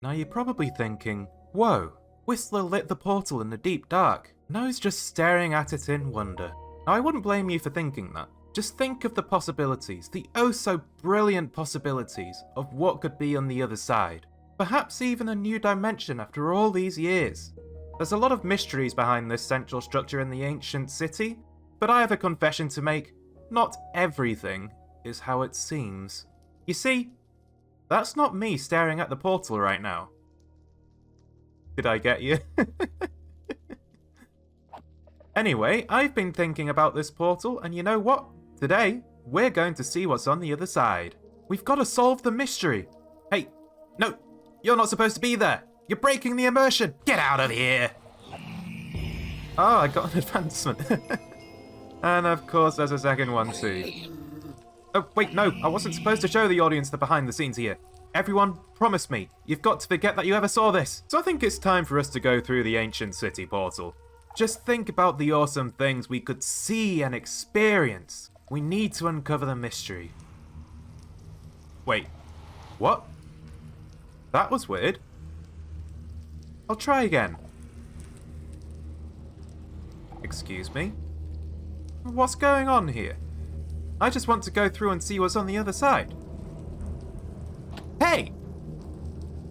Now you're probably thinking, whoa, Whistler lit the portal in the deep dark. Now he's just staring at it in wonder. Now I wouldn't blame you for thinking that. Just think of the possibilities, the oh so brilliant possibilities of what could be on the other side. Perhaps even a new dimension after all these years. There's a lot of mysteries behind this central structure in the ancient city, but I have a confession to make. Not everything is how it seems. You see, that's not me staring at the portal right now. Did I get you? Anyway, I've been thinking about this portal, and you know what? Today, we're going to see what's on the other side. We've got to solve the mystery. Hey, no, you're not supposed to be there. You're breaking the immersion. Get out of here. Oh, I got an advancement. And of course, there's a second one too. Oh, wait, no, I wasn't supposed to show the audience the behind the scenes here. Everyone, promise me, you've got to forget that you ever saw this. So I think it's time for us to go through the ancient city portal. Just think about the awesome things we could see and experience. We need to uncover the mystery. Wait, what? That was weird. I'll try again. Excuse me? What's going on here? I just want to go through and see what's on the other side. Hey!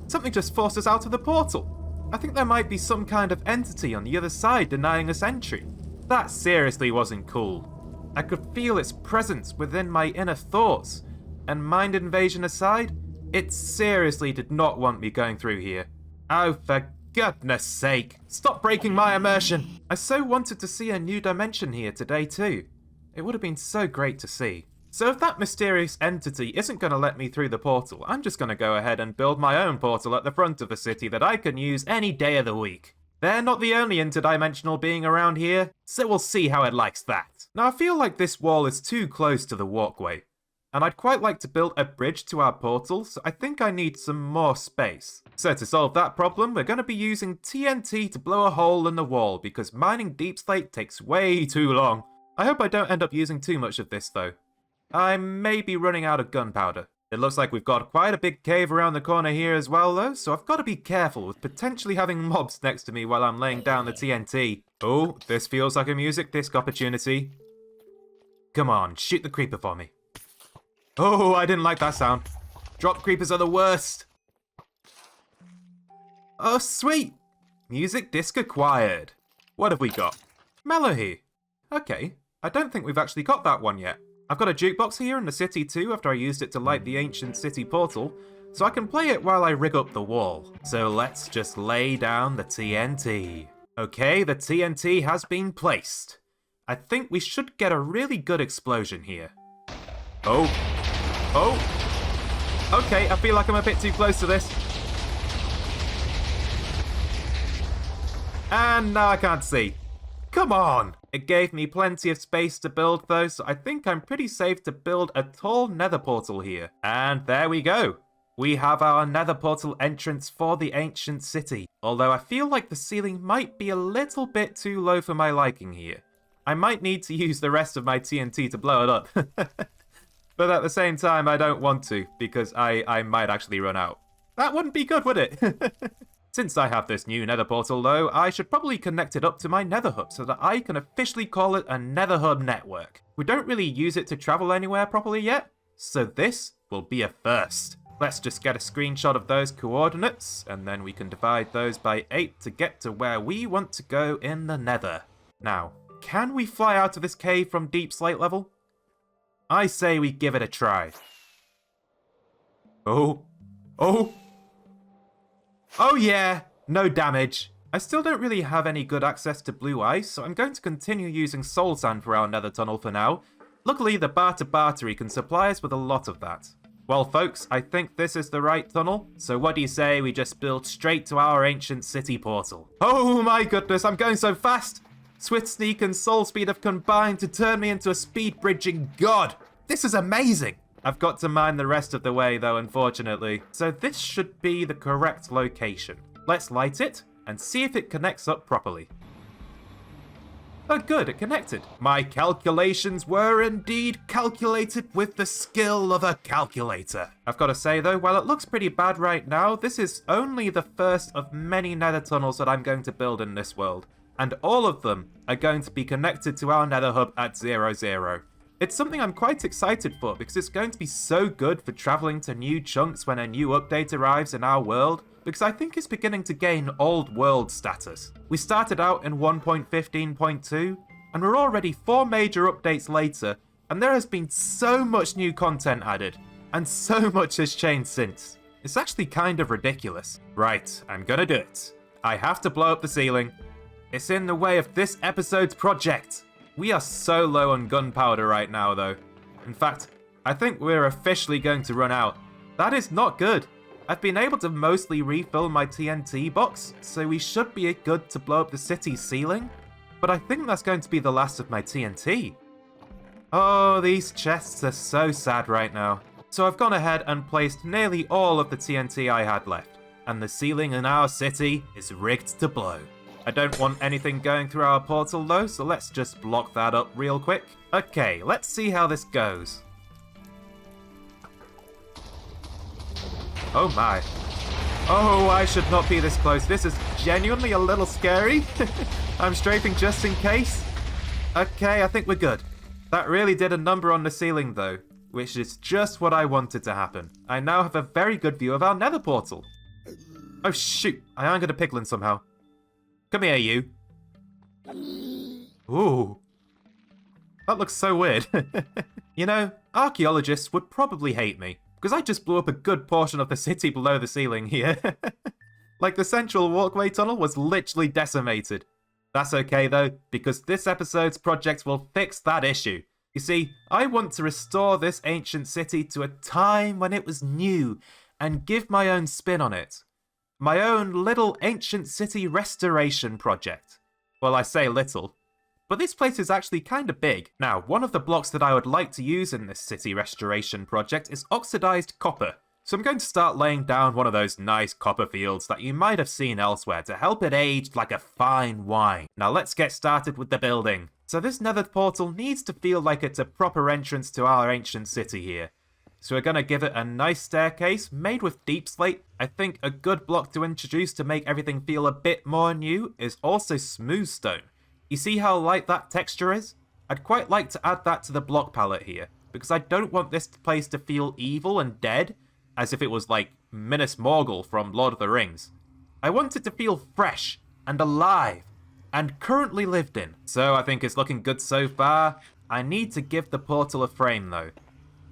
Something just forced us out of the portal. I think there might be some kind of entity on the other side denying us entry. That seriously wasn't cool. I could feel its presence within my inner thoughts, and mind invasion aside, it seriously did not want me going through here. Oh, for goodness sake, stop breaking my immersion! I so wanted to see a new dimension here today too. It would have been so great to see. So if that mysterious entity isn't going to let me through the portal, I'm just going to go ahead and build my own portal at the front of the city that I can use any day of the week. They're not the only interdimensional being around here, so we'll see how it likes that. Now I feel like this wall is too close to the walkway, and I'd quite like to build a bridge to our portal, so I think I need some more space. So to solve that problem, we're going to be using TNT to blow a hole in the wall, because mining deep slate takes way too long. I hope I don't end up using too much of this though. I may be running out of gunpowder. It looks like we've got quite a big cave around the corner here as well though, so I've got to be careful with potentially having mobs next to me while I'm laying down the TNT. Oh, this feels like a music disc opportunity. Come on, shoot the creeper for me. Oh, I didn't like that sound. Drop creepers are the worst. Oh, sweet. Music disc acquired. What have we got? Melody. Okay, I don't think we've actually got that one yet. I've got a jukebox here in the city too after I used it to light the ancient city portal, so I can play it while I rig up the wall. So let's just lay down the TNT. Okay, the TNT has been placed. I think we should get a really good explosion here. Oh. Oh. Okay, I feel like I'm a bit too close to this. And now I can't see. Come on! It gave me plenty of space to build though, so I think I'm pretty safe to build a tall nether portal here. And there we go. We have our nether portal entrance for the ancient city. Although I feel like the ceiling might be a little bit too low for my liking here. I might need to use the rest of my TNT to blow it up. But at the same time, I don't want to, because I might actually run out. That wouldn't be good, would it? Since I have this new nether portal though, I should probably connect it up to my Nether Hub so that I can officially call it a Nether Hub network. We don't really use it to travel anywhere properly yet, so this will be a first. Let's just get a screenshot of those coordinates, and then we can divide those by 8 to get to where we want to go in the Nether. Now, can we fly out of this cave from deep slate level? I say we give it a try. Oh. Oh yeah, no damage. I still don't really have any good access to blue ice, so I'm going to continue using soul sand for our nether tunnel for now. Luckily, the barter bartery can supply us with a lot of that. Well folks, I think this is the right tunnel, so what do you say we just build straight to our ancient city portal? Oh my goodness, I'm going so fast! Swift Sneak and Soul Speed have combined to turn me into a speed bridging god! This is amazing! I've got to mine the rest of the way though, unfortunately. So this should be the correct location. Let's light it and see if it connects up properly. Oh good, it connected. My calculations were indeed calculated with the skill of a calculator. I've got to say though, while it looks pretty bad right now, this is only the first of many nether tunnels that I'm going to build in this world. And all of them are going to be connected to our nether hub at 00. It's something I'm quite excited for because it's going to be so good for traveling to new chunks when a new update arrives in our world, because I think it's beginning to gain old world status. We started out in 1.15.2, and we're already 4 major updates later, and there has been so much new content added, and so much has changed since. It's actually kind of ridiculous. Right, I'm gonna do it. I have to blow up the ceiling. It's in the way of this episode's project. We are so low on gunpowder right now though. In fact, I think we're officially going to run out. That is not good. I've been able to mostly refill my TNT box, so we should be good to blow up the city's ceiling, but I think that's going to be the last of my TNT. Oh, these chests are so sad right now. So I've gone ahead and placed nearly all of the TNT I had left, and the ceiling in our city is rigged to blow. I don't want anything going through our portal though, so let's just block that up real quick. Okay, let's see how this goes. Oh my. Oh, I should not be this close. This is genuinely a little scary. I'm strafing just in case. Okay, I think we're good. That really did a number on the ceiling though, which is just what I wanted to happen. I now have a very good view of our nether portal. Oh shoot, I angered a piglin somehow. Come here, you. Ooh. That looks so weird. You know, archaeologists would probably hate me, because I just blew up a good portion of the city below the ceiling here. Like the central walkway tunnel was literally decimated. That's okay though, because this episode's project will fix that issue. You see, I want to restore this ancient city to a time when it was new, and give my own spin on it. My own little ancient city restoration project. Well, I say little, but this place is actually kind of big. Now, one of the blocks that I would like to use in this city restoration project is oxidized copper. So I'm going to start laying down one of those nice copper fields that you might have seen elsewhere to help it age like a fine wine. Now let's get started with the building. So this nether portal needs to feel like it's a proper entrance to our ancient city here. So we're going to give it a nice staircase made with deep slate. I think a good block to introduce to make everything feel a bit more new is also smooth stone. You see how light that texture is? I'd quite like to add that to the block palette here, because I don't want this place to feel evil and dead, as if it was like Minas Morgul from Lord of the Rings. I want it to feel fresh and alive and currently lived in. So I think it's looking good so far. I need to give the portal a frame though.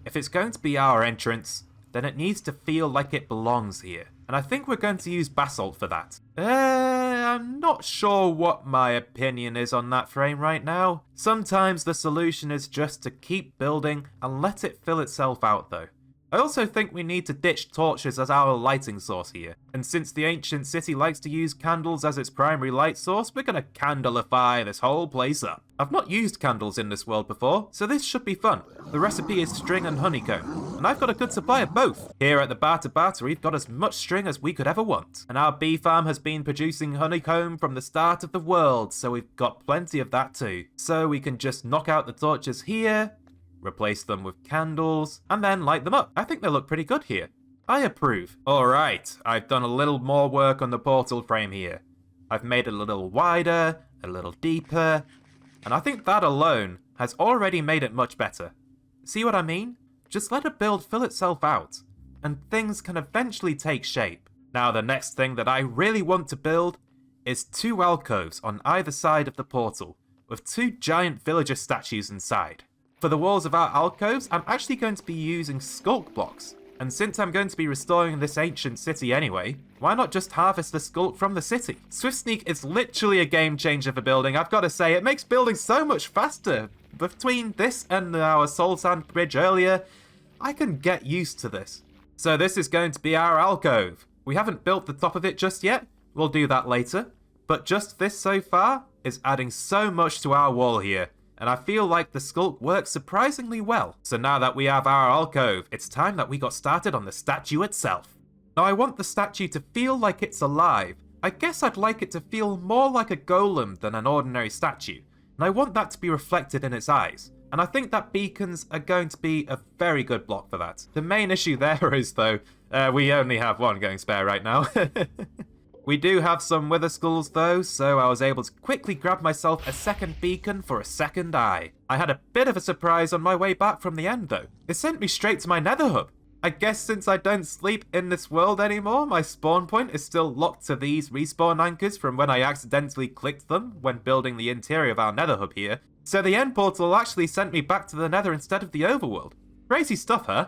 If it's going to be our entrance, then it needs to feel like it belongs here. And I think we're going to use basalt for that. I'm not sure what my opinion is on that frame right now. Sometimes the solution is just to keep building and let it fill itself out though. I also think we need to ditch torches as our lighting source here. And since the ancient city likes to use candles as its primary light source, we're gonna candleify this whole place up. I've not used candles in this world before, so this should be fun. The recipe is string and honeycomb, and I've got a good supply of both. Here at the Barter, we've got as much string as we could ever want. And our bee farm has been producing honeycomb from the start of the world, so we've got plenty of that too. So we can just knock out the torches here, replace them with candles, and then light them up. I think they look pretty good here. I approve. Alright, I've done a little more work on the portal frame here. I've made it a little wider, a little deeper, and I think that alone has already made it much better. See what I mean? Just let a build fill itself out, and things can eventually take shape. Now the next thing that I really want to build is 2 alcoves on either side of the portal, with 2 giant villager statues inside. For the walls of our alcoves, I'm actually going to be using sculk blocks. And since I'm going to be restoring this ancient city anyway, why not just harvest the sculk from the city? Swift Sneak is literally a game changer for building, I've got to say. It makes building so much faster. Between this and our soul sand bridge earlier, I can get used to this. So this is going to be our alcove. We haven't built the top of it just yet. We'll do that later. But just this so far is adding so much to our wall here. And I feel like the sculk works surprisingly well. So now that we have our alcove, it's time that we got started on the statue itself. Now I want the statue to feel like it's alive. I guess I'd like it to feel more like a golem than an ordinary statue. and I want that to be reflected in its eyes. And I think that beacons are going to be a very good block for that. The main issue there is, though, we only have one going spare right now. We do have some wither skulls though, so I was able to quickly grab myself a second beacon for a second eye. I had a bit of a surprise on my way back from the end though. It sent me straight to my Nether Hub. I guess since I don't sleep in this world anymore, my spawn point is still locked to these respawn anchors from when I accidentally clicked them when building the interior of our Nether Hub here. So the end portal actually sent me back to the Nether instead of the overworld. Crazy stuff, huh?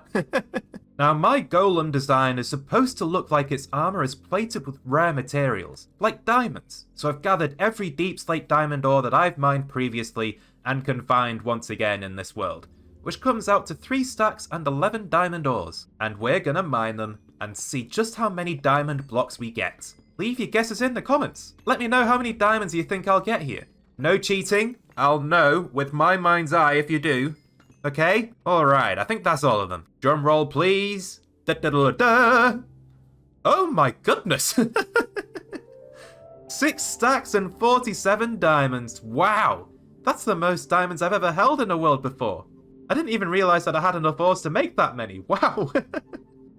Now, my golem design is supposed to look like its armor is plated with rare materials, like diamonds. So I've gathered every deep slate diamond ore that I've mined previously and can find once again in this world, which comes out to 3 stacks and 11 diamond ores. And we're gonna mine them and see just how many diamond blocks we get. Leave your guesses in the comments. Let me know how many diamonds you think I'll get here. No cheating. I'll know with my mind's eye if you do. Okay? Alright, I think that's all of them. Drum roll, please. Da-da-da-da-da. Oh my goodness! 6 stacks and 47 diamonds. Wow! That's the most diamonds I've ever held in a world before. I didn't even realise that I had enough ores to make that many. Wow!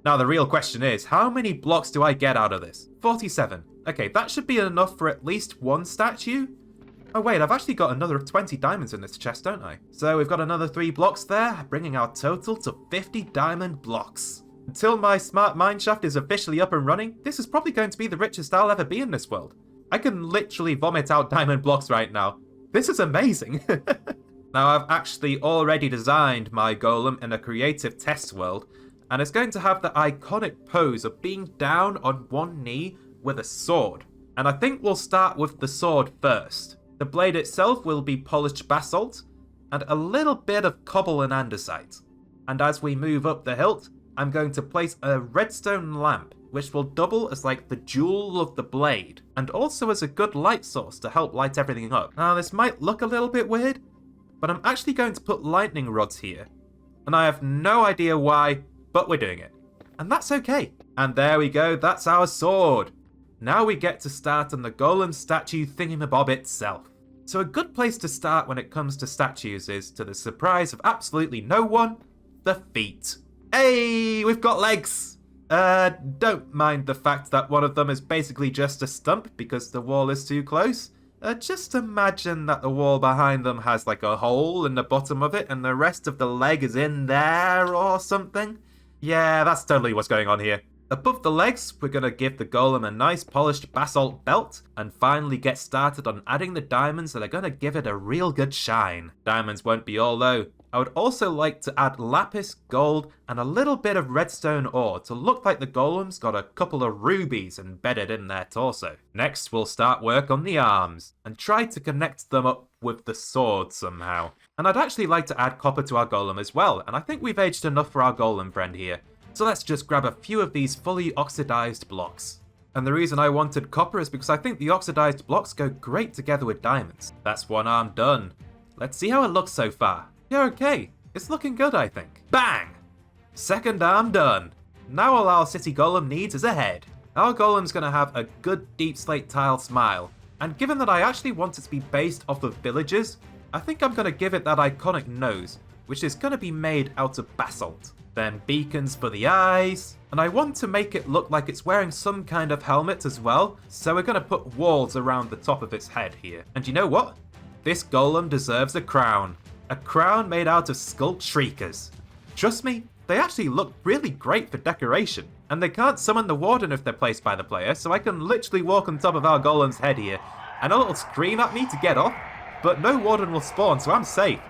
Now the real question is, how many blocks do I get out of this? 47. Okay, that should be enough for at least one statue. Oh wait, I've actually got another 20 diamonds in this chest, don't I? So we've got another 3 blocks there, bringing our total to 50 diamond blocks. Until my smart mineshaft is officially up and running, this is probably going to be the richest I'll ever be in this world. I can literally vomit out diamond blocks right now. This is amazing. Now I've actually already designed my golem in a creative test world, and it's going to have the iconic pose of being down on one knee with a sword. And I think we'll start with the sword first. The blade itself will be polished basalt, and a little bit of cobble and andesite. And as we move up the hilt, I'm going to place a redstone lamp, which will double as like the jewel of the blade, and also as a good light source to help light everything up. Now this might look a little bit weird, but I'm actually going to put lightning rods here. And I have no idea why, but we're doing it. And that's okay. And there we go, that's our sword. Now we get to start on the golem statue thingamabob itself. So a good place to start when it comes to statues is, to the surprise of absolutely no one, the feet. Hey, we've got legs! Don't mind the fact that one of them is basically just a stump because the wall is too close. Just imagine that the wall behind them has like a hole in the bottom of it and the rest of the leg is in there or something. Yeah, that's totally what's going on here. Above the legs, we're going to give the golem a nice polished basalt belt and finally get started on adding the diamonds that are going to give it a real good shine. Diamonds won't be all though. I would also like to add lapis, gold, and a little bit of redstone ore to look like the golem's got a couple of rubies embedded in their torso. Next, we'll start work on the arms and try to connect them up with the sword somehow. And I'd actually like to add copper to our golem as well, and I think we've aged enough for our golem friend here. So let's just grab a few of these fully oxidized blocks. And the reason I wanted copper is because I think the oxidized blocks go great together with diamonds. That's one arm done. Let's see how it looks so far. Yeah, okay. It's looking good, I think. Bang! Second arm done. Now all our city golem needs is a head. Our golem's gonna have a good deep slate tile smile. And given that I actually want it to be based off of villages, I think I'm gonna give it that iconic nose, which is gonna be made out of basalt. Then beacons for the eyes, and I want to make it look like it's wearing some kind of helmet as well, so we're going to put walls around the top of its head here. And you know what? This golem deserves a crown made out of skull shriekers. Trust me, they actually look really great for decoration, and they can't summon the warden if they're placed by the player, so I can literally walk on top of our golem's head here, and it'll scream at me to get off, but no warden will spawn, so I'm safe.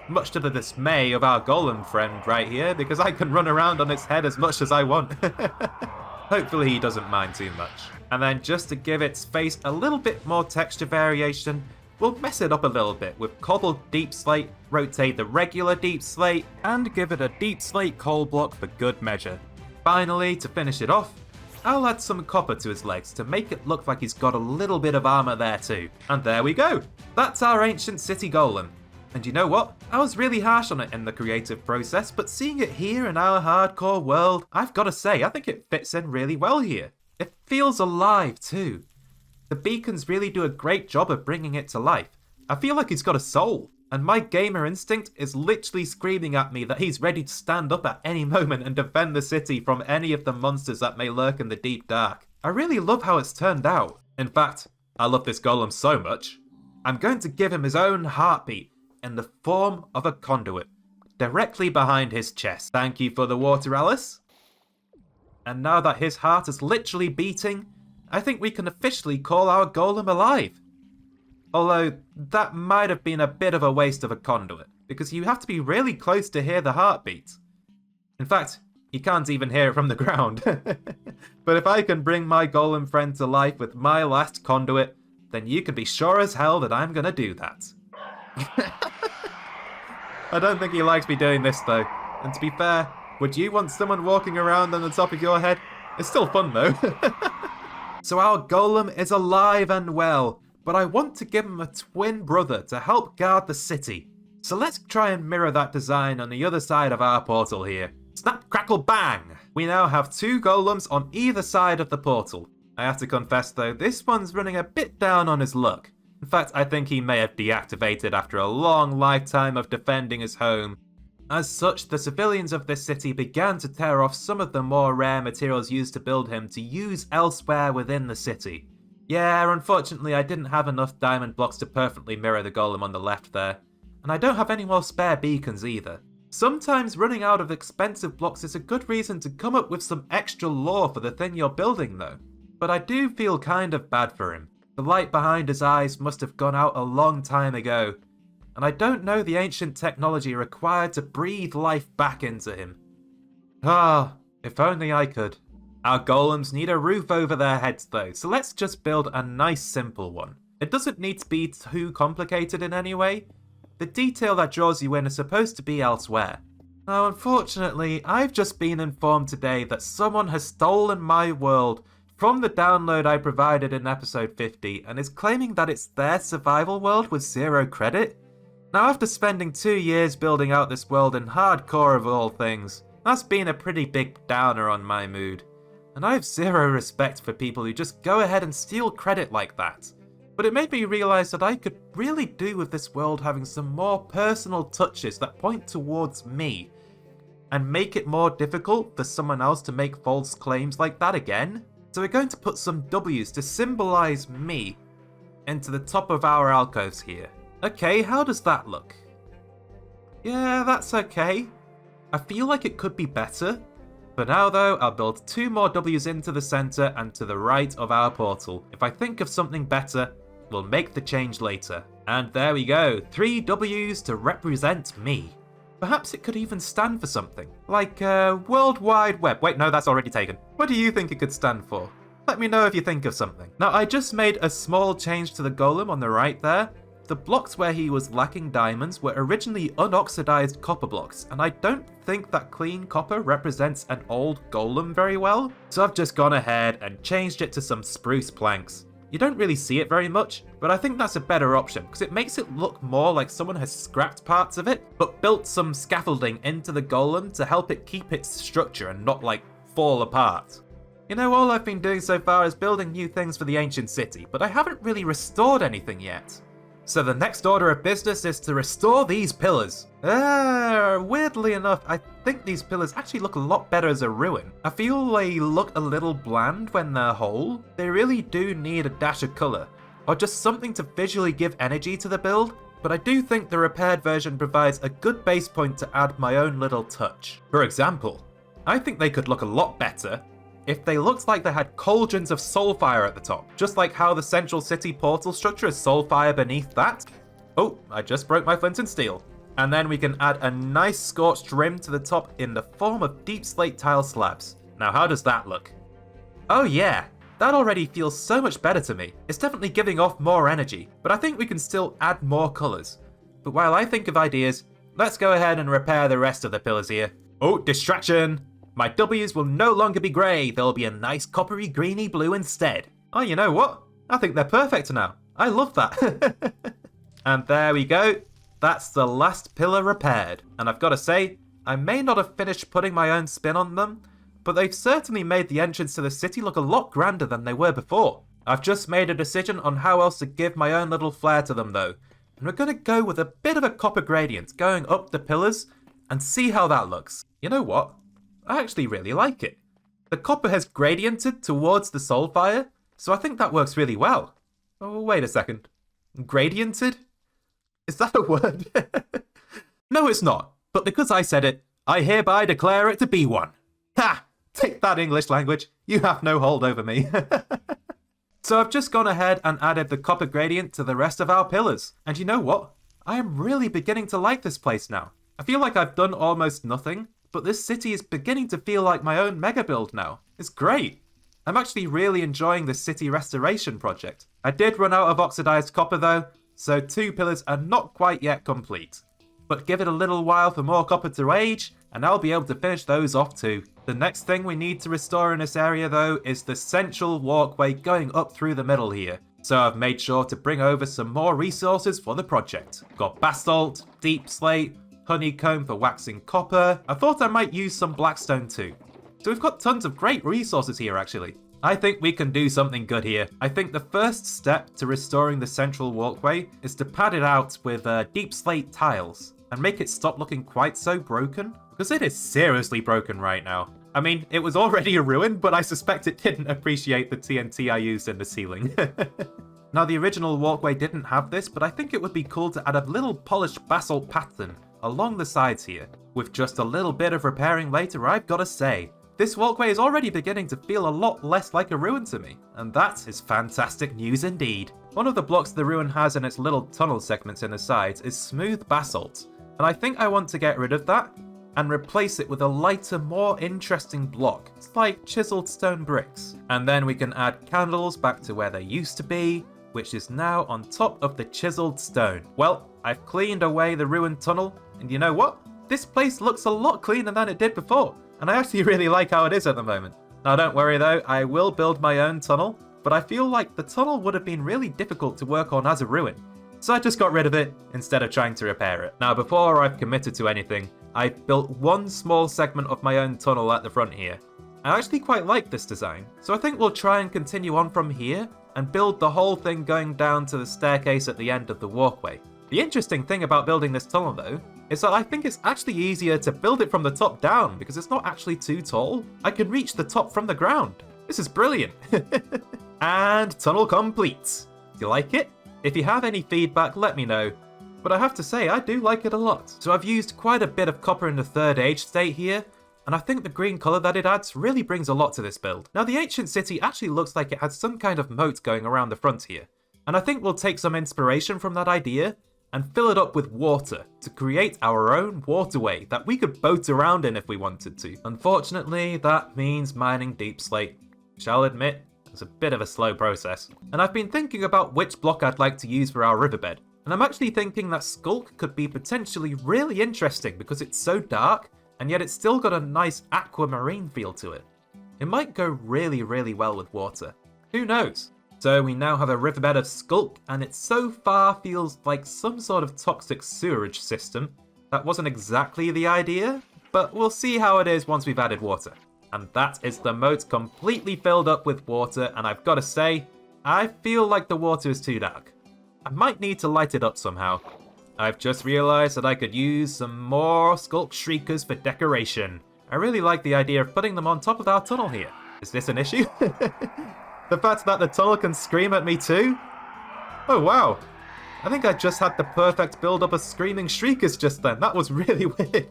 Much to the dismay of our golem friend right here, because I can run around on its head as much as I want. Hopefully he doesn't mind too much. And then just to give its face a little bit more texture variation, we'll mess it up a little bit with cobbled deep slate, rotate the regular deep slate, and give it a deep slate coal block for good measure. Finally, to finish it off, I'll add some copper to his legs to make it look like he's got a little bit of armor there too. And there we go! That's our ancient city golem. And you know what? I was really harsh on it in the creative process, but seeing it here in our hardcore world, I've got to say, I think it fits in really well here. It feels alive too. The beacons really do a great job of bringing it to life, I feel like he's got a soul, and my gamer instinct is literally screaming at me that he's ready to stand up at any moment and defend the city from any of the monsters that may lurk in the deep dark. I really love how it's turned out. In fact, I love this golem so much, I'm going to give him his own heartbeat in the form of a conduit, directly behind his chest. Thank you for the water, Alice. And now that his heart is literally beating, I think we can officially call our golem alive. Although, that might have been a bit of a waste of a conduit, because you have to be really close to hear the heartbeat. In fact, you can't even hear it from the ground. But if I can bring my golem friend to life with my last conduit, then you can be sure as hell that I'm gonna do that. I don't think he likes me doing this though, and to be fair, would you want someone walking around on the top of your head? It's still fun though. So our golem is alive and well, but I want to give him a twin brother to help guard the city. So let's try and mirror that design on the other side of our portal here. Snap, crackle, bang! We now have 2 golems on either side of the portal. I have to confess though, this one's running a bit down on his luck. In fact, I think he may have deactivated after a long lifetime of defending his home. As such, the civilians of this city began to tear off some of the more rare materials used to build him to use elsewhere within the city. Yeah, unfortunately I didn't have enough diamond blocks to perfectly mirror the golem on the left there. And I don't have any more spare beacons either. Sometimes running out of expensive blocks is a good reason to come up with some extra lore for the thing you're building though. But I do feel kind of bad for him. The light behind his eyes must have gone out a long time ago, and I don't know the ancient technology required to breathe life back into him. Ah, if only I could. Our golems need a roof over their heads though, so let's just build a nice simple one. It doesn't need to be too complicated in any way. The detail that draws you in is supposed to be elsewhere. Now unfortunately, I've just been informed today that someone has stolen my world from the download I provided in episode 50 and is claiming that it's their survival world with 0 credit. Now after spending 2 years building out this world in hardcore of all things, that's been a pretty big downer on my mood. And I have 0 respect for people who just go ahead and steal credit like that. But it made me realise that I could really do with this world having some more personal touches that point towards me, and make it more difficult for someone else to make false claims like that again. So we're going to put some W's to symbolise me into the top of our alcoves here. Okay, how does that look? Yeah, that's okay. I feel like it could be better. For now though, I'll build 2 more W's into the centre and to the right of our portal. If I think of something better, we'll make the change later. And there we go, 3 W's to represent me. Perhaps it could even stand for something, like World Wide Web. Wait, no, that's already taken. What do you think it could stand for? Let me know if you think of something. Now, I just made a small change to the golem on the right there. The blocks where he was lacking diamonds were originally unoxidized copper blocks, and I don't think that clean copper represents an old golem very well. So I've just gone ahead and changed it to some spruce planks. You don't really see it very much, but I think that's a better option because it makes it look more like someone has scrapped parts of it, but built some scaffolding into the golem to help it keep its structure and not like fall apart. You know, all I've been doing so far is building new things for the ancient city, but I haven't really restored anything yet. So the next order of business is to restore these pillars. Weirdly enough, I think these pillars actually look a lot better as a ruin. I feel they look a little bland when they're whole. They really do need a dash of colour, or just something to visually give energy to the build, but I do think the repaired version provides a good base point to add my own little touch. For example, I think they could look a lot better if they looked like they had cauldrons of soulfire at the top, just like how the central city portal structure is soulfire beneath that. Oh, I just broke my flint and steel. And then we can add a nice scorched rim to the top in the form of deep slate tile slabs. Now how does that look? Oh yeah, that already feels so much better to me. It's definitely giving off more energy, but I think we can still add more colours. But while I think of ideas, let's go ahead and repair the rest of the pillars here. Oh, distraction! My W's will no longer be grey, they'll be a nice coppery greeny blue instead. Oh, you know what? I think they're perfect now. I love that. And there we go. That's the last pillar repaired. And I've got to say, I may not have finished putting my own spin on them, but they've certainly made the entrance to the city look a lot grander than they were before. I've just made a decision on how else to give my own little flair to them though. And we're going to go with a bit of a copper gradient going up the pillars and see how that looks. You know what? I actually really like it. The copper has gradiented towards the soulfire, so I think that works really well. Oh, wait a second. Gradiented? Is that a word? No, it's not. But because I said it, I hereby declare it to be one. Ha! Take that, English language. You have no hold over me. So I've just gone ahead and added the copper gradient to the rest of our pillars. And you know what? I am really beginning to like this place now. I feel like I've done almost nothing, but this city is beginning to feel like my own mega build now. It's great. I'm actually really enjoying this city restoration project. I did run out of oxidized copper though, so 2 pillars are not quite yet complete. But give it a little while for more copper to age, and I'll be able to finish those off too. The next thing we need to restore in this area though is the central walkway going up through the middle here. So I've made sure to bring over some more resources for the project. Got basalt, deep slate, honeycomb for waxing copper. I thought I might use some blackstone too. So we've got tons of great resources here actually. I think we can do something good here. I think the first step to restoring the central walkway is to pad it out with deep slate tiles and make it stop looking quite so broken, because it is seriously broken right now. I mean, it was already a ruin, but I suspect it didn't appreciate the TNT I used in the ceiling. Now, the original walkway didn't have this, but I think it would be cool to add a little polished basalt pattern along the sides here. With just a little bit of repairing later, I've got to say, this walkway is already beginning to feel a lot less like a ruin to me, and that is fantastic news indeed. One of the blocks the ruin has in its little tunnel segments in the sides is smooth basalt, and I think I want to get rid of that and replace it with a lighter, more interesting block. It's like chiseled stone bricks. And then we can add candles back to where they used to be, which is now on top of the chiseled stone. Well, I've cleaned away the ruined tunnel, and you know what? This place looks a lot cleaner than it did before, and I actually really like how it is at the moment. Now don't worry though, I will build my own tunnel, but I feel like the tunnel would have been really difficult to work on as a ruin. So I just got rid of it instead of trying to repair it. Now before I've committed to anything, I've built one small segment of my own tunnel at the front here. I actually quite like this design, so I think we'll try and continue on from here and build the whole thing going down to the staircase at the end of the walkway. The interesting thing about building this tunnel though, is that I think it's actually easier to build it from the top down because it's not actually too tall. I can reach the top from the ground. This is brilliant. And tunnel complete. Do you like it? If you have any feedback, let me know. But I have to say, I do like it a lot. So I've used quite a bit of copper in the third age state here, and I think the green colour that it adds really brings a lot to this build. Now the ancient city actually looks like it has some kind of moat going around the front here, and I think we'll take some inspiration from that idea and fill it up with water to create our own waterway that we could boat around in if we wanted to. Unfortunately, that means mining deep slate, which I'll admit is a bit of a slow process. And I've been thinking about which block I'd like to use for our riverbed. And I'm actually thinking that Skulk could be potentially really interesting because it's so dark, and yet it's still got a nice aquamarine feel to it. It might go really, really well with water. Who knows? So we now have a riverbed of Skulk, and it so far feels like some sort of toxic sewerage system. That wasn't exactly the idea, but we'll see how it is once we've added water. And that is the moat completely filled up with water, and I've got to say, I feel like the water is too dark. I might need to light it up somehow. I've just realised that I could use some more Skulk Shriekers for decoration. I really like the idea of putting them on top of our tunnel here. Is this an issue? The fact that the tunnel can scream at me too? Oh wow. I think I just had the perfect build-up of screaming Shriekers just then. That was really weird.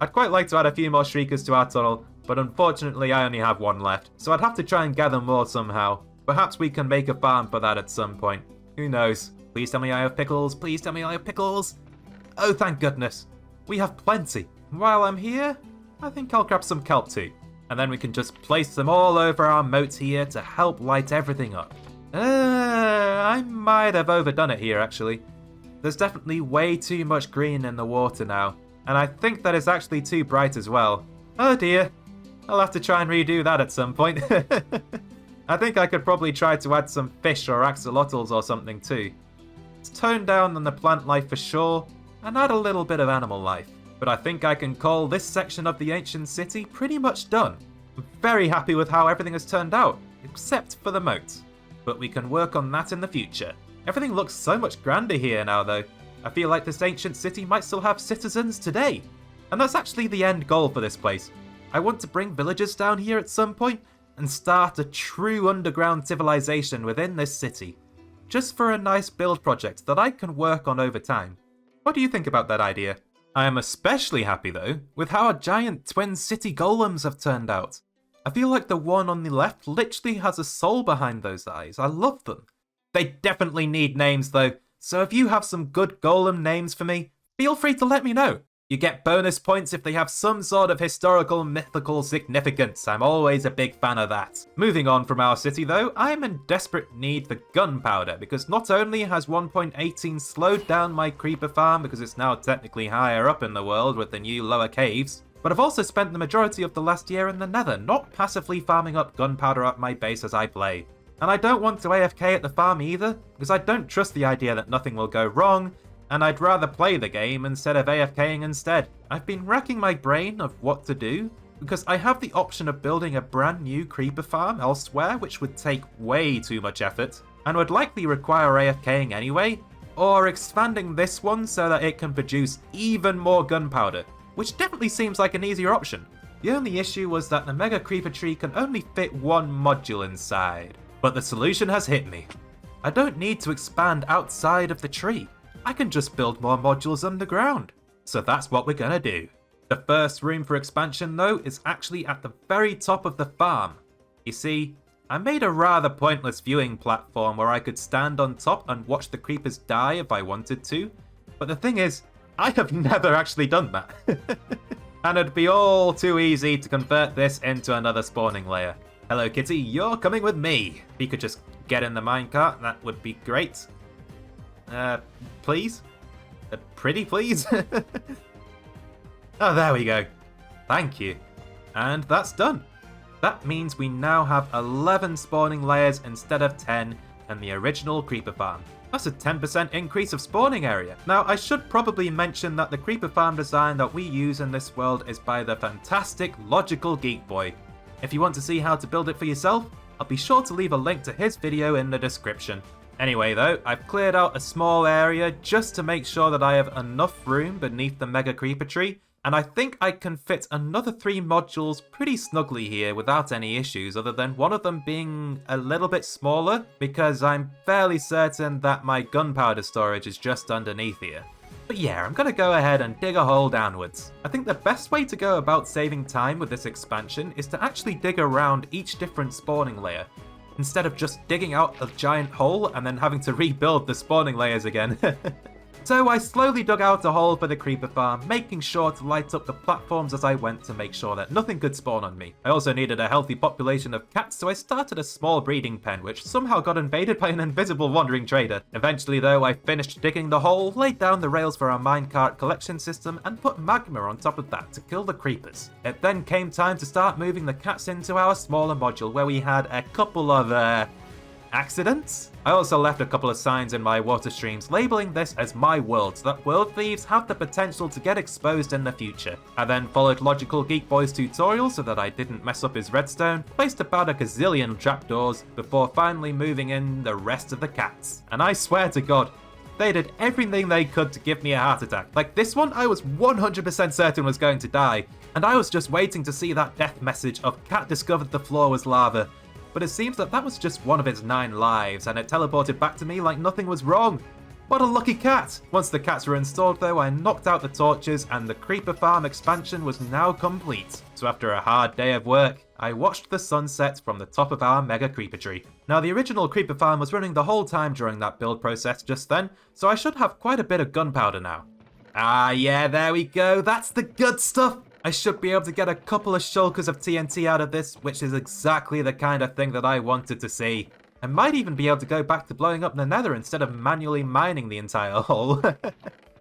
I'd quite like to add a few more Shriekers to our tunnel, but unfortunately I only have one left. So I'd have to try and gather more somehow. Perhaps we can make a farm for that at some point. Who knows? Please tell me I have pickles. Please tell me I have pickles. Oh, thank goodness. We have plenty. While I'm here, I think I'll grab some kelp too. And then we can just place them all over our moat here to help light everything up. I might have overdone it here, actually. There's definitely way too much green in the water now. And I think that it's actually too bright as well. Oh dear. I'll have to try and redo that at some point. I think I could probably try to add some fish or axolotls or something too. Let's tone down on the plant life for sure, and add a little bit of animal life. But I think I can call this section of the ancient city pretty much done. I'm very happy with how everything has turned out, except for the moat. But we can work on that in the future. Everything looks so much grander here now though. I feel like this ancient city might still have citizens today. And that's actually the end goal for this place. I want to bring villagers down here at some point and start a true underground civilization within this city. Just for a nice build project that I can work on over time. What do you think about that idea? I am especially happy though with how our giant twin city golems have turned out. I feel like the one on the left literally has a soul behind those eyes. I love them. They definitely need names though, so if you have some good golem names for me, feel free to let me know. You get bonus points if they have some sort of historical, mythical significance. I'm always a big fan of that. Moving on from our city though, I'm in desperate need for gunpowder because not only has 1.18 slowed down my creeper farm because it's now technically higher up in the world with the new lower caves, but I've also spent the majority of the last year in the Nether not passively farming up gunpowder at my base as I play. And I don't want to AFK at the farm either because I don't trust the idea that nothing will go wrong, and I'd rather play the game instead of AFKing instead. I've been racking my brain of what to do, because I have the option of building a brand new creeper farm elsewhere which would take way too much effort, and would likely require AFKing anyway, or expanding this one so that it can produce even more gunpowder, which definitely seems like an easier option. The only issue was that the mega creeper tree can only fit one module inside, but the solution has hit me. I don't need to expand outside of the tree. I can just build more modules underground. So that's what we're gonna do. The first room for expansion though is actually at the very top of the farm. You see, I made a rather pointless viewing platform where I could stand on top and watch the creepers die if I wanted to. But the thing is, I have never actually done that. And it'd be all too easy to convert this into another spawning layer. Hello kitty, you're coming with me. If you could just get in the minecart, that would be great. Please? Pretty please? Oh, there we go. Thank you. And that's done. That means we now have 11 spawning layers instead of 10 in the original creeper farm. That's a 10% increase of spawning area. Now, I should probably mention that the creeper farm design that we use in this world is by the fantastic Logical Geek Boy. If you want to see how to build it for yourself, I'll be sure to leave a link to his video in the description. Anyway though, I've cleared out a small area just to make sure that I have enough room beneath the mega creeper tree, and I think I can fit another 3 modules pretty snugly here without any issues other than one of them being a little bit smaller because I'm fairly certain that my gunpowder storage is just underneath here. But yeah, I'm gonna go ahead and dig a hole downwards. I think the best way to go about saving time with this expansion is to actually dig around each different spawning layer, instead of just digging out a giant hole and then having to rebuild the spawning layers again. So I slowly dug out a hole for the creeper farm, making sure to light up the platforms as I went to make sure that nothing could spawn on me. I also needed a healthy population of cats, so I started a small breeding pen, which somehow got invaded by an invisible wandering trader. Eventually though, I finished digging the hole, laid down the rails for our minecart collection system, and put magma on top of that to kill the creepers. It then came time to start moving the cats into our smaller module, where we had a couple of, accidents? I also left a couple of signs in my water streams labeling this as my world so that world thieves have the potential to get exposed in the future. I then followed Logical Geek Boy's tutorial so that I didn't mess up his redstone, placed about a gazillion trapdoors before finally moving in the rest of the cats. And I swear to God, they did everything they could to give me a heart attack. Like this one, I was 100% certain was going to die, and I was just waiting to see that death message of cat discovered the floor was lava. But it seems that that was just one of its 9 lives, and it teleported back to me like nothing was wrong. What a lucky cat! Once the cats were installed though, I knocked out the torches, and the creeper farm expansion was now complete. So after a hard day of work, I watched the sunset from the top of our mega creeper tree. Now the original creeper farm was running the whole time during that build process just then, so I should have quite a bit of gunpowder now. Ah yeah, there we go, that's the good stuff! I should be able to get a couple of shulkers of TNT out of this, which is exactly the kind of thing that I wanted to see. I might even be able to go back to blowing up the Nether instead of manually mining the entire hole.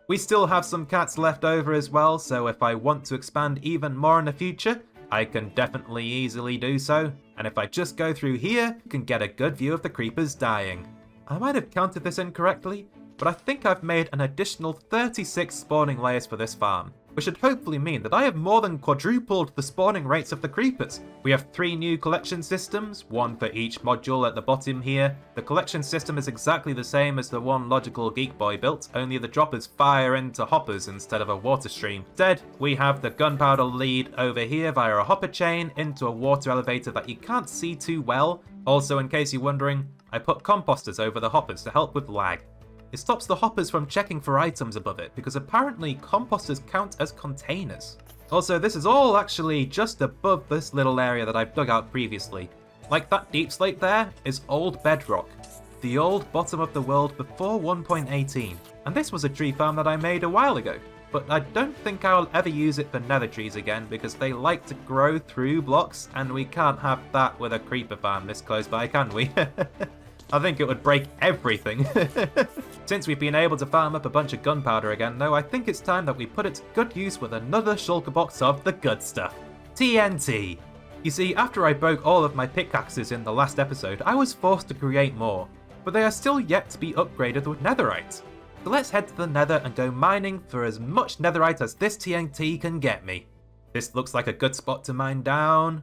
We still have some cats left over as well, so if I want to expand even more in the future, I can definitely easily do so. And if I just go through here, you can get a good view of the creepers dying. I might have counted this incorrectly, but I think I've made an additional 36 spawning layers for this farm, which should hopefully mean that I have more than quadrupled the spawning rates of the creepers. We have 3 new collection systems, one for each module at the bottom here. The collection system is exactly the same as the one Logical Geek Boy built, only the droppers fire into hoppers instead of a water stream. Instead, we have the gunpowder lead over here via a hopper chain into a water elevator that you can't see too well. Also, in case you're wondering, I put composters over the hoppers to help with lag. It stops the hoppers from checking for items above it, because apparently composters count as containers. Also, this is all actually just above this little area that I've dug out previously. Like that deep slate there is old bedrock, the old bottom of the world before 1.18. And this was a tree farm that I made a while ago, but I don't think I'll ever use it for nether trees again because they like to grow through blocks, and we can't have that with a creeper farm this close by, can we? I think it would break everything. Since we've been able to farm up a bunch of gunpowder again though, I think it's time that we put it to good use with another shulker box of the good stuff. TNT! You see, after I broke all of my pickaxes in the last episode, I was forced to create more, but they are still yet to be upgraded with netherite. So let's head to the nether and go mining for as much netherite as this TNT can get me. This looks like a good spot to mine down.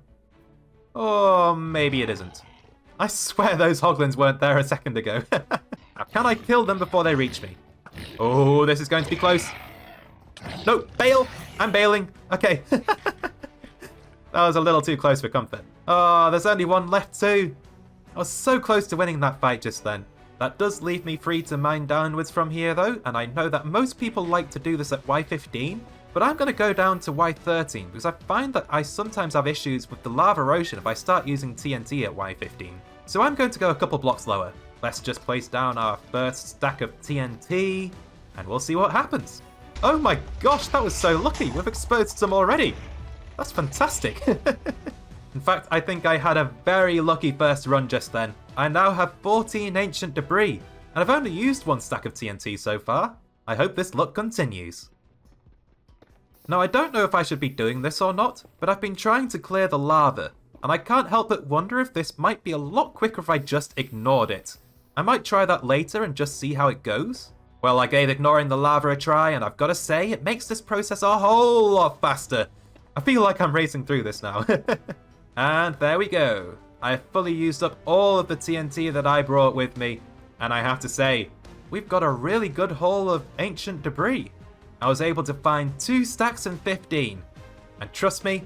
Or maybe it isn't. I swear those hoglins weren't there a second ago. Now, can I kill them before they reach me? Oh, this is going to be close. No, bail! I'm bailing. Okay. That was a little too close for comfort. Oh, there's only one left too. I was so close to winning that fight just then. That does leave me free to mine downwards from here though, and I know that most people like to do this at Y15, but I'm going to go down to Y13 because I find that I sometimes have issues with the lava ocean if I start using TNT at Y15. So I'm going to go a couple blocks lower. Let's just place down our first stack of TNT, and we'll see what happens. Oh my gosh, that was so lucky. We've exposed some already. That's fantastic. In fact, I think I had a very lucky first run just then. I now have 14 ancient debris, and I've only used 1 stack of TNT so far. I hope this luck continues. Now, I don't know if I should be doing this or not, but I've been trying to clear the lava, and I can't help but wonder if this might be a lot quicker if I just ignored it. I might try that later and just see how it goes. Well, I gave ignoring the lava a try, and I've got to say, it makes this process a whole lot faster. I feel like I'm racing through this now. And there we go. I fully used up all of the TNT that I brought with me, and I have to say, we've got a really good haul of ancient debris. I was able to find 2 stacks and 15, and trust me,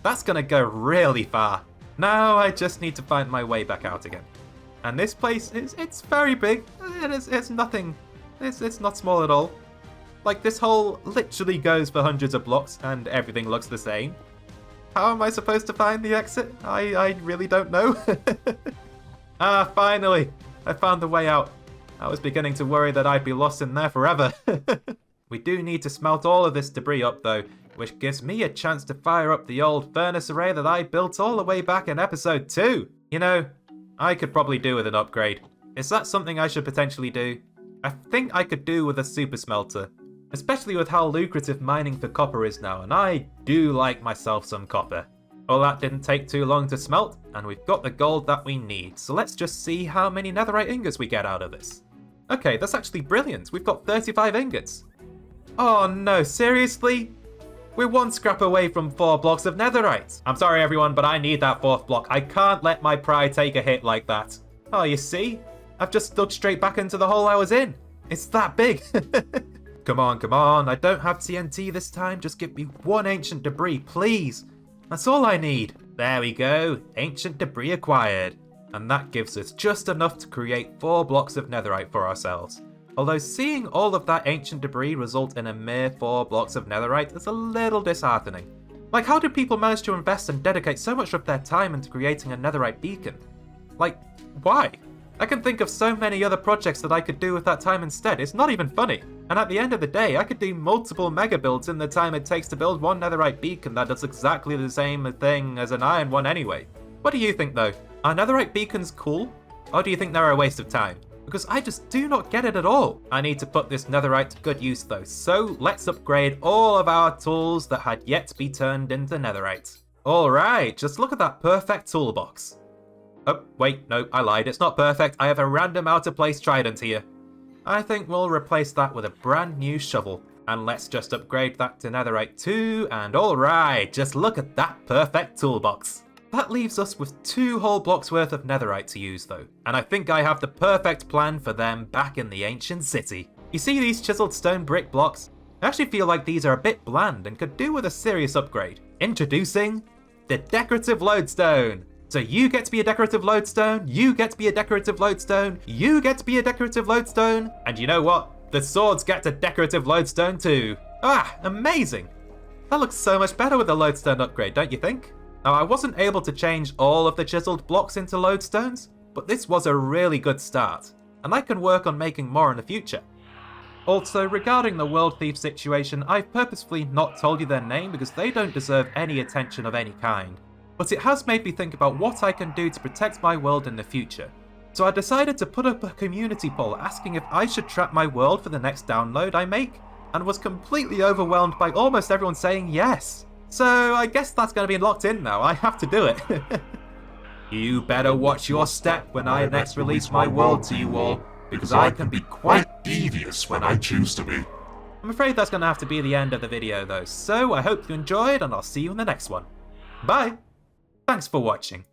that's gonna go really far. Now I just need to find my way back out again. And this place it's very big. It's nothing. It's not small at all. Like, this hole literally goes for hundreds of blocks, and everything looks the same. How am I supposed to find the exit? I really don't know. Ah, finally! I found the way out. I was beginning to worry that I'd be lost in there forever. We do need to smelt all of this debris up though, which gives me a chance to fire up the old furnace array that I built all the way back in episode 2. You know, I could probably do with an upgrade. Is that something I should potentially do? I think I could do with a super smelter. Especially with how lucrative mining for copper is now, and I do like myself some copper. Well, that didn't take too long to smelt, and we've got the gold that we need, so let's just see how many netherite ingots we get out of this. Okay, that's actually brilliant. We've got 35 ingots. Oh no, seriously? We're 1 scrap away from 4 blocks of netherite. I'm sorry everyone, but I need that 4th block. I can't let my pride take a hit like that. Oh, you see? I've just dug straight back into the hole I was in. It's that big. Come on, come on. I don't have TNT this time. Just give me 1 ancient debris, please. That's all I need. There we go. Ancient debris acquired. And that gives us just enough to create 4 blocks of netherite for ourselves. Although seeing all of that ancient debris result in a mere 4 blocks of netherite is a little disheartening. Like, how did people manage to invest and dedicate so much of their time into creating a netherite beacon? Like, why? I can think of so many other projects that I could do with that time instead. It's not even funny. And at the end of the day, I could do multiple mega builds in the time it takes to build 1 netherite beacon that does exactly the same thing as an iron one anyway. What do you think though? Are netherite beacons cool? Or do you think they're a waste of time? Because I just do not get it at all. I need to put this netherite to good use though, so let's upgrade all of our tools that had yet to be turned into netherite. Alright, just look at that perfect toolbox. Oh, wait, no, I lied. It's not perfect. I have a random out of place trident here. I think we'll replace that with a brand new shovel. And let's just upgrade that to Netherite 2, and alright, just look at that perfect toolbox. That leaves us with 2 whole blocks worth of Netherite to use though, and I think I have the perfect plan for them back in the ancient city. You see these chiseled stone brick blocks? I actually feel like these are a bit bland and could do with a serious upgrade. Introducing the decorative lodestone. So you get to be a decorative lodestone, you get to be a decorative lodestone, you get to be a decorative lodestone, and you know what? The swords get a decorative lodestone too. Ah, amazing! That looks so much better with the lodestone upgrade, don't you think? Now I wasn't able to change all of the chiseled blocks into lodestones, but this was a really good start, and I can work on making more in the future. Also, regarding the world thief situation, I've purposefully not told you their name because they don't deserve any attention of any kind. But it has made me think about what I can do to protect my world in the future. So I decided to put up a community poll asking if I should trap my world for the next download I make, and was completely overwhelmed by almost everyone saying yes. So I guess that's going to be locked in now, I have to do it. You better watch your step when I next release my world to you all, because I can be quite devious when I choose to be. I'm afraid that's going to have to be the end of the video though, so I hope you enjoyed and I'll see you in the next one. Bye! Thanks for watching.